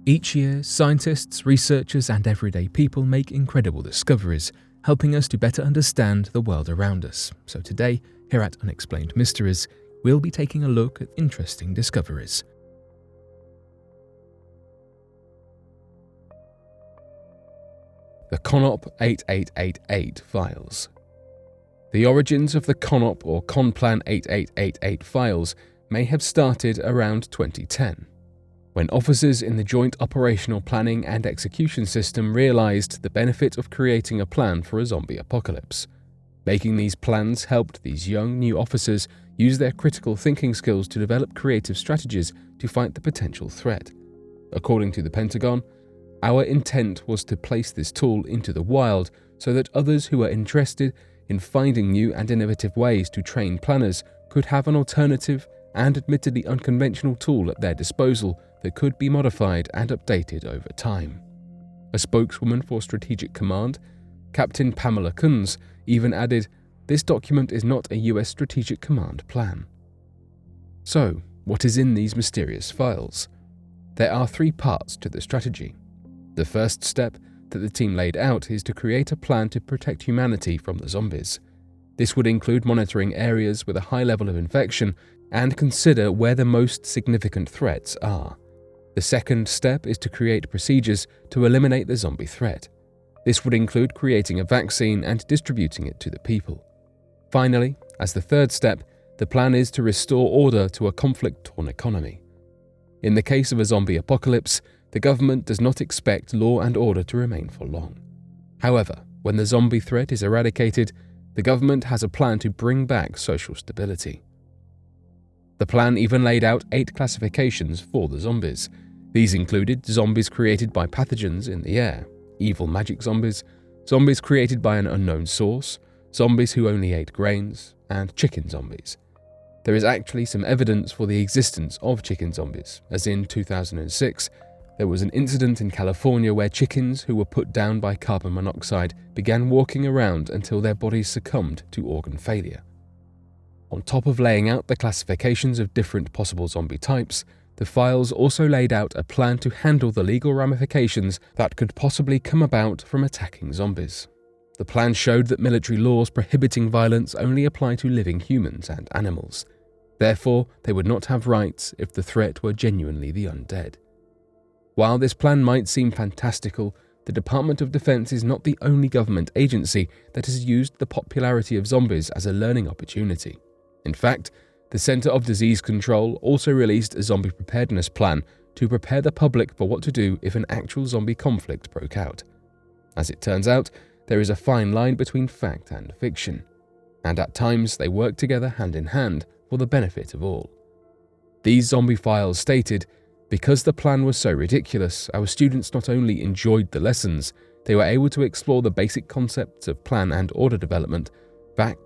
Each year, scientists, researchers, and everyday people make incredible discoveries, helping us to better understand the world around us. So today, here at Unexplained Mysteries, we'll be taking a look at interesting discoveries. The CONOP 8888 files. The origins of the CONOP or CONPLAN 8888 files may have started around 2010, when officers in the Joint Operational Planning and Execution System realized the benefit of creating a plan for a zombie apocalypse. Making these plans helped these young new officers use their critical thinking skills to develop creative strategies to fight the potential threat. According to the Pentagon, our intent was to place this tool into the wild so that others who are interested in finding new and innovative ways to train planners could have an alternative and admittedly unconventional tool at their disposal that could be modified and updated over time. A spokeswoman for Strategic Command, Captain Pamela Kunz, even added, "This document is not a US Strategic Command plan." So, what is in these mysterious files? There are 3 parts to the strategy. The first step that the team laid out is to create a plan to protect humanity from the zombies. This would include monitoring areas with a high level of infection and consider where the most significant threats are. The second step is to create procedures to eliminate the zombie threat. This would include creating a vaccine and distributing it to the people. Finally, as the third step, the plan is to restore order to a conflict-torn economy. In the case of a zombie apocalypse, the government does not expect law and order to remain for long. However, when the zombie threat is eradicated, the government has a plan to bring back social stability. The plan even laid out 8 classifications for the zombies. These included zombies created by pathogens in the air, evil magic zombies, zombies created by an unknown source, zombies who only ate grains, and chicken zombies. There is actually some evidence for the existence of chicken zombies, as in 2006, there was an incident in California where chickens who were put down by carbon monoxide began walking around until their bodies succumbed to organ failure. On top of laying out the classifications of different possible zombie types, the files also laid out a plan to handle the legal ramifications that could possibly come about from attacking zombies. The plan showed that military laws prohibiting violence only apply to living humans and animals. Therefore, they would not have rights if the threat were genuinely the undead. While this plan might seem fantastical, the Department of Defense is not the only government agency that has used the popularity of zombies as a learning opportunity. In fact, the Center of Disease Control also released a zombie preparedness plan to prepare the public for what to do if an actual zombie conflict broke out. As it turns out, there is a fine line between fact and fiction, and at times they work together hand in hand for the benefit of all. These zombie files stated, "Because the plan was so ridiculous, our students not only enjoyed the lessons, they were able to explore the basic concepts of plan and order development, fact,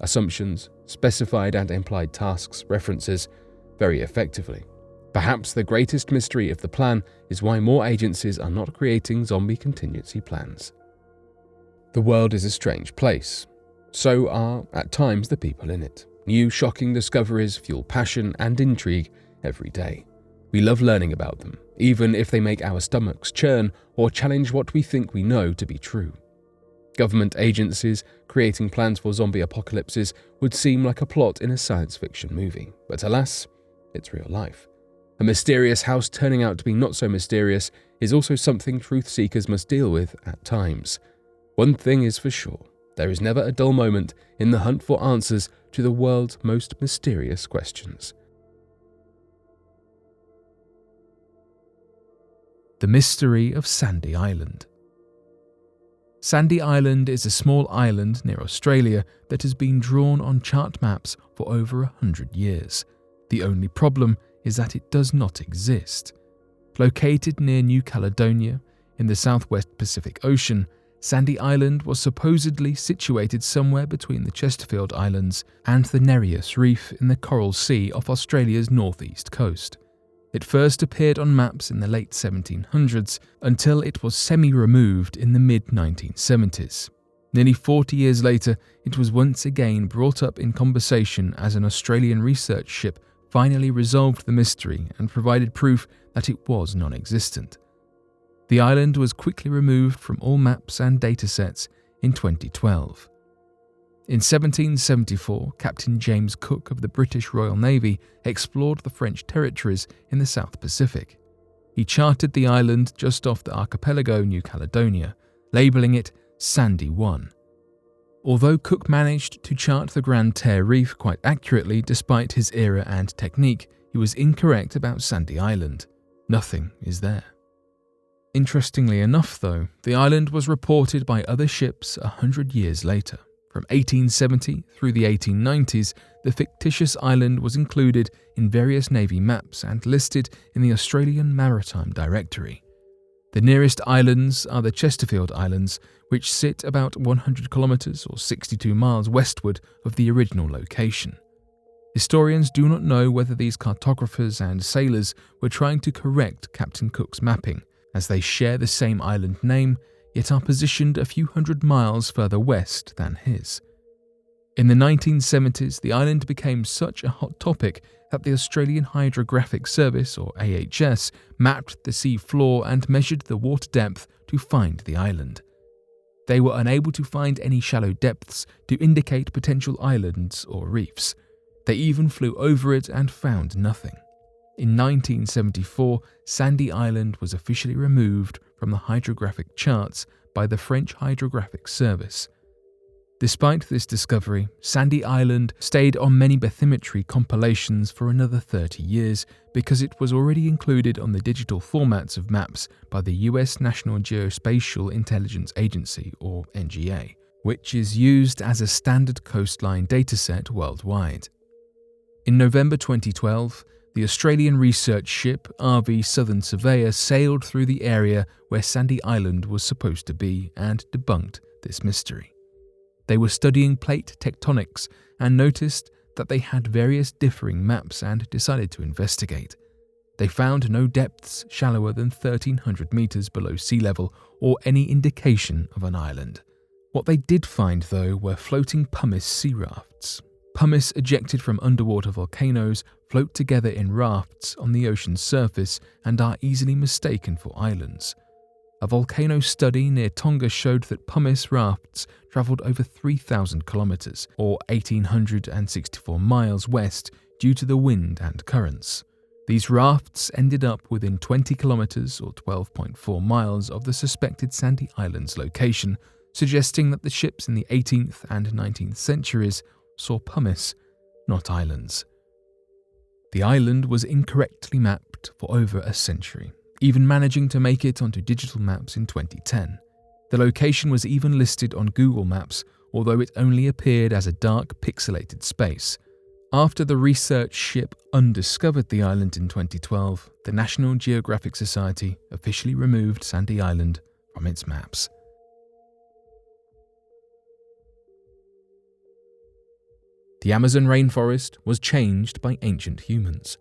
assumptions, specified and implied tasks, references, very effectively. Perhaps the greatest mystery of the plan is why more agencies are not creating zombie contingency plans." The world is a strange place. So are, at times, the people in it. New, shocking discoveries fuel passion and intrigue every day. We love learning about them, even if they make our stomachs churn or challenge what we think we know to be true. Government agencies creating plans for zombie apocalypses would seem like a plot in a science fiction movie, but alas, it's real life. A mysterious house turning out to be not so mysterious is also something truth seekers must deal with at times. One thing is for sure, there is never a dull moment in the hunt for answers to the world's most mysterious questions. The mystery of Sandy Island. Sandy Island is a small island near Australia that has been drawn on chart maps for over 100 years. The only problem is that it does not exist. Located near New Caledonia, in the southwest Pacific Ocean, Sandy Island was supposedly situated somewhere between the Chesterfield Islands and the Nereus Reef in the Coral Sea off Australia's northeast coast. It first appeared on maps in the late 1700s until it was semi-removed in the mid-1970s. Nearly 40 years later, it was once again brought up in conversation as an Australian research ship finally resolved the mystery and provided proof that it was non-existent. The island was quickly removed from all maps and datasets in 2012. In 1774, Captain James Cook of the British Royal Navy explored the French territories in the South Pacific. He charted the island just off the archipelago New Caledonia, labelling it Sandy 1. Although Cook managed to chart the Grand Terre Reef quite accurately despite his era and technique, he was incorrect about Sandy Island. Nothing is there. Interestingly enough, though, the island was reported by other ships 100 years later. From 1870 through the 1890s, the fictitious island was included in various Navy maps and listed in the Australian Maritime Directory. The nearest islands are the Chesterfield Islands, which sit about 100 kilometres or 62 miles westward of the original location. Historians do not know whether these cartographers and sailors were trying to correct Captain Cook's mapping, as they share the same island name, yet are positioned a few hundred miles further west than his. In the 1970s, the island became such a hot topic that the Australian Hydrographic Service, or AHS, mapped the sea floor and measured the water depth to find the island. They were unable to find any shallow depths to indicate potential islands or reefs. They even flew over it and found nothing. In 1974, Sandy Island was officially removed from the hydrographic charts by the French Hydrographic Service. Despite this discovery, Sandy Island stayed on many bathymetry compilations for another 30 years because it was already included on the digital formats of maps by the US National Geospatial Intelligence Agency, or NGA, which is used as a standard coastline dataset worldwide. In November 2012, the Australian research ship RV Southern Surveyor sailed through the area where Sandy Island was supposed to be and debunked this mystery. They were studying plate tectonics and noticed that they had various differing maps and decided to investigate. They found no depths shallower than 1,300 meters below sea level or any indication of an island. What they did find, though, were floating pumice sea rafts. Pumice ejected from underwater volcanoes float together in rafts on the ocean's surface and are easily mistaken for islands. A volcano study near Tonga showed that pumice rafts travelled over 3,000 kilometres, or 1,864 miles west, due to the wind and currents. These rafts ended up within 20 kilometres, or 12.4 miles, of the suspected Sandy Island's location, suggesting that the ships in the 18th and 19th centuries saw pumice, not islands. The island was incorrectly mapped for over a century, even managing to make it onto digital maps in 2010. The location was even listed on Google Maps, although it only appeared as a dark pixelated space. After the research ship undiscovered the island in 2012, the National Geographic Society officially removed Sandy Island from its maps. The Amazon rainforest was changed by ancient humans.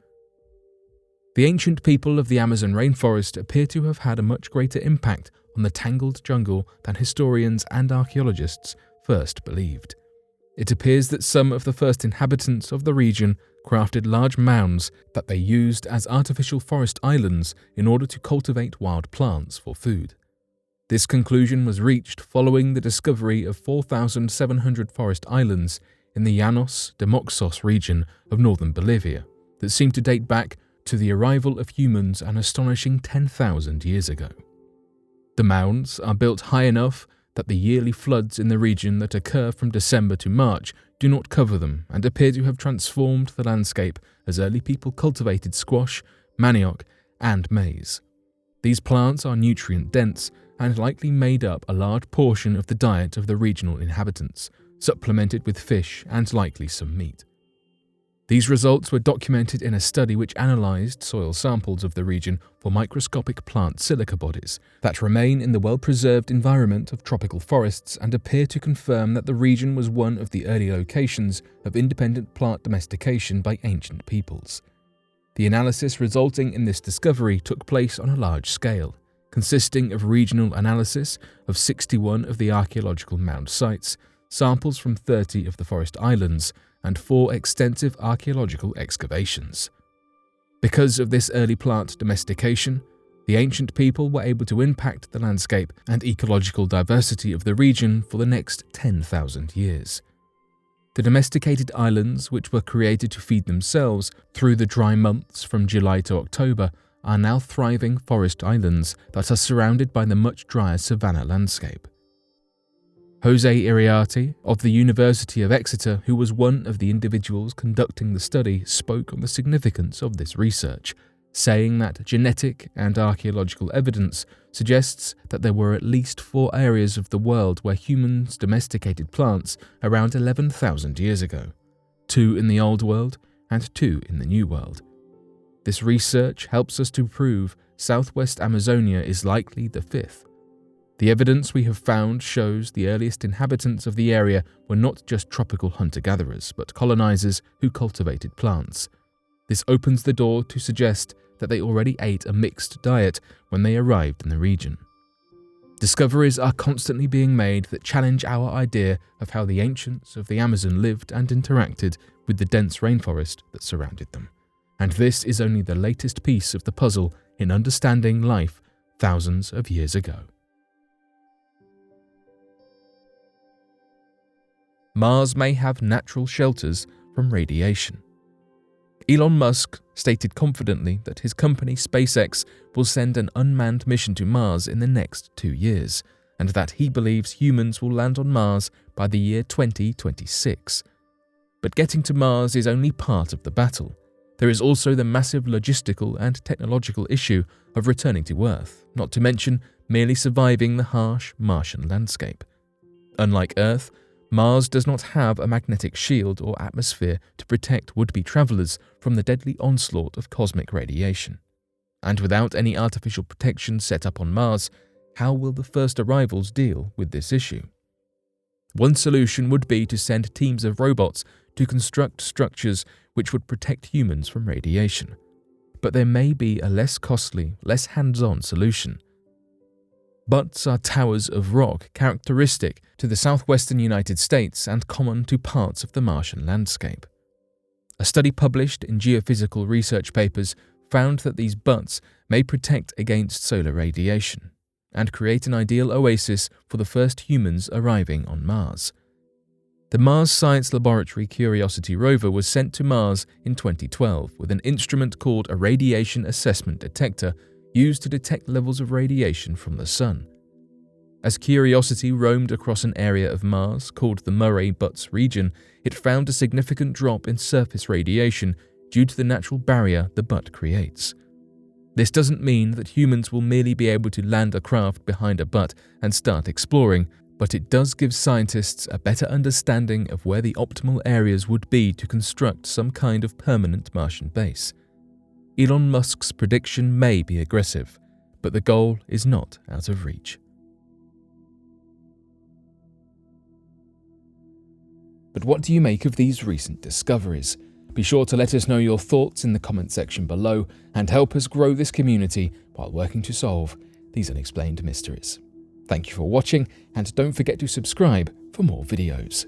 The ancient people of the Amazon rainforest appear to have had a much greater impact on the tangled jungle than historians and archaeologists first believed. It appears that some of the first inhabitants of the region crafted large mounds that they used as artificial forest islands in order to cultivate wild plants for food. This conclusion was reached following the discovery of 4,700 forest islands in the Llanos de Moxos region of northern Bolivia that seem to date back to the arrival of humans an astonishing 10,000 years ago. The mounds are built high enough that the yearly floods in the region that occur from December to March do not cover them and appear to have transformed the landscape as early people cultivated squash, manioc, and maize. These plants are nutrient-dense and likely made up a large portion of the diet of the regional inhabitants, supplemented with fish and likely some meat. These results were documented in a study which analysed soil samples of the region for microscopic plant silica bodies that remain in the well-preserved environment of tropical forests and appear to confirm that the region was one of the early locations of independent plant domestication by ancient peoples. The analysis resulting in this discovery took place on a large scale, consisting of regional analysis of 61 of the archaeological mound sites, samples from 30 of the forest islands, and 4 extensive archaeological excavations. Because of this early plant domestication, the ancient people were able to impact the landscape and ecological diversity of the region for the next 10,000 years. The domesticated islands, which were created to feed themselves through the dry months from July to October, are now thriving forest islands that are surrounded by the much drier savanna landscape. Jose Iriarte of the University of Exeter, who was one of the individuals conducting the study, spoke on the significance of this research, saying that genetic and archaeological evidence suggests that there were at least 4 areas of the world where humans domesticated plants around 11,000 years ago, 2 in the Old World and 2 in the New World. This research helps us to prove Southwest Amazonia is likely the 5th. The evidence we have found shows the earliest inhabitants of the area were not just tropical hunter-gatherers, but colonizers who cultivated plants. This opens the door to suggest that they already ate a mixed diet when they arrived in the region. Discoveries are constantly being made that challenge our idea of how the ancients of the Amazon lived and interacted with the dense rainforest that surrounded them. And this is only the latest piece of the puzzle in understanding life thousands of years ago. Mars may have natural shelters from radiation. Elon Musk stated confidently that his company SpaceX will send an unmanned mission to Mars in the next 2 years, and that he believes humans will land on Mars by the year 2026. But getting to Mars is only part of the battle. There is also the massive logistical and technological issue of returning to Earth, not to mention merely surviving the harsh Martian landscape. Unlike Earth, Mars does not have a magnetic shield or atmosphere to protect would-be travelers from the deadly onslaught of cosmic radiation. And without any artificial protection set up on Mars, how will the first arrivals deal with this issue? One solution would be to send teams of robots to construct structures which would protect humans from radiation. But there may be a less costly, less hands-on solution. Butts are towers of rock characteristic to the southwestern United States and common to parts of the Martian landscape. A study published in geophysical research papers found that these butts may protect against solar radiation and create an ideal oasis for the first humans arriving on Mars. The Mars Science Laboratory Curiosity rover was sent to Mars in 2012 with an instrument called a radiation assessment detector used to detect levels of radiation from the Sun. As Curiosity roamed across an area of Mars called the Murray-Butts region, it found a significant drop in surface radiation due to the natural barrier the butt creates. This doesn't mean that humans will merely be able to land a craft behind a butt and start exploring, but it does give scientists a better understanding of where the optimal areas would be to construct some kind of permanent Martian base. Elon Musk's prediction may be aggressive, but the goal is not out of reach. But what do you make of these recent discoveries? Be sure to let us know your thoughts in the comment section below and help us grow this community while working to solve these unexplained mysteries. Thank you for watching, and don't forget to subscribe for more videos.